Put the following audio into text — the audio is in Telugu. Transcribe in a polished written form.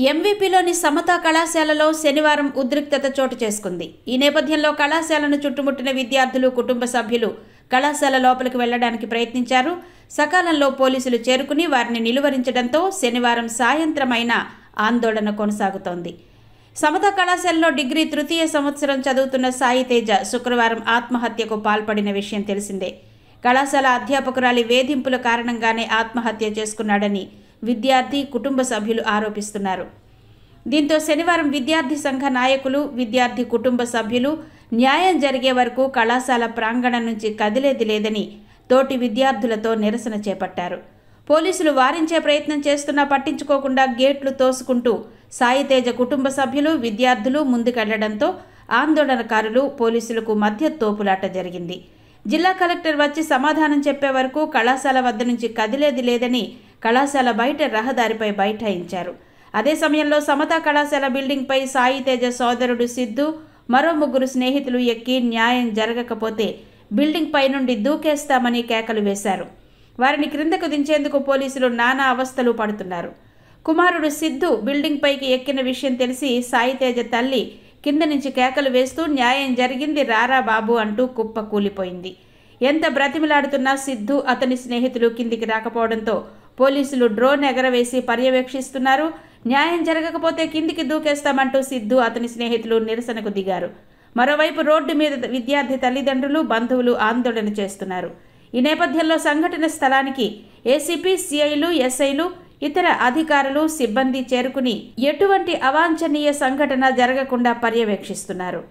ఎంవీపీలోని సమతా కళాశాలలో శనివారం ఉద్రిక్తత చోటు చేసుకుంది. ఈ నేపథ్యంలో కళాశాలను చుట్టుముట్టిన విద్యార్థులు, కుటుంబ సభ్యులు కళాశాల లోపలికి వెళ్లడానికి ప్రయత్నించారు. సకాలంలో పోలీసులు చేరుకుని వారిని నిలువరించడంతో శనివారం సాయంత్రమైన ఆందోళన కొనసాగుతోంది. సమతా కళాశాలలో డిగ్రీ తృతీయ సంవత్సరం చదువుతున్న సాయి తేజ శుక్రవారం ఆత్మహత్యకు పాల్పడిన విషయం తెలిసిందే. కళాశాల అధ్యాపకురాలి వేధింపుల కారణంగానే ఆత్మహత్య చేసుకున్నాడని విద్యార్థి, కుటుంబ సభ్యులు ఆరోపిస్తున్నారు. దీంతో శనివారం విద్యార్థి సంఘ నాయకులు, విద్యార్థి కుటుంబ సభ్యులు న్యాయం జరిగే వరకు కళాశాల ప్రాంగణం నుంచి కదిలేది లేదని తోటి విద్యార్థులతో నిరసన చేపట్టారు. పోలీసులు వారించే ప్రయత్నం చేస్తున్నా పట్టించుకోకుండా గేట్లు తోసుకుంటూ సాయి తేజ కుటుంబ సభ్యులు, విద్యార్థులు ముందుకెళ్లడంతో ఆందోళనకారులు, పోలీసులకు మధ్య తోపులాట జరిగింది. జిల్లా కలెక్టర్ వచ్చి సమాధానం చెప్పే వరకు కళాశాల వద్ద నుంచి కదిలేది లేదని కళాశాల బయట రహదారిపై బైఠాయించారు. అదే సమయంలో సమతా కళాశాల బిల్డింగ్పై సాయి తేజ సోదరుడు సిద్ధు, మరో 3 స్నేహితులు ఎక్కి న్యాయం జరగకపోతే బిల్డింగ్ పై నుండి దూకేస్తామని కేకలు వేశారు. వారిని క్రిందకు దించేందుకు పోలీసులు నానా అవస్థలు పడుతున్నారు. కుమారుడు సిద్ధు బిల్డింగ్ పైకి ఎక్కిన విషయం తెలిసి సాయి తేజ తల్లి కింద నుంచి కేకలు వేస్తూ న్యాయం జరిగింది రారా బాబు అంటూ కుప్ప కూలిపోయింది. ఎంత బ్రతిమిలాడుతున్నా సిద్ధు, అతని స్నేహితులు కిందికి రాకపోవడంతో పోలీసులు డ్రోన్ ఎగరవేసి పర్యవేక్షిస్తున్నారు. న్యాయం జరగకపోతే కిందికి దూకేస్తామంటూ సిద్ధు, అతని స్నేహితులు నిరసనకు దిగారు. మరోవైపు రోడ్డు మీద విద్యార్థి తల్లిదండ్రులు, బంధువులు ఆందోళన చేస్తున్నారు. ఈ నేపథ్యంలో సంఘటన స్థలానికి ఏసీపీ, సిఐలు, ఎస్ఐలు, ఇతర అధికారులు, సిబ్బంది చేరుకుని ఎటువంటి అవాంఛనీయ సంఘటన జరగకుండా పర్యవేక్షిస్తున్నారు.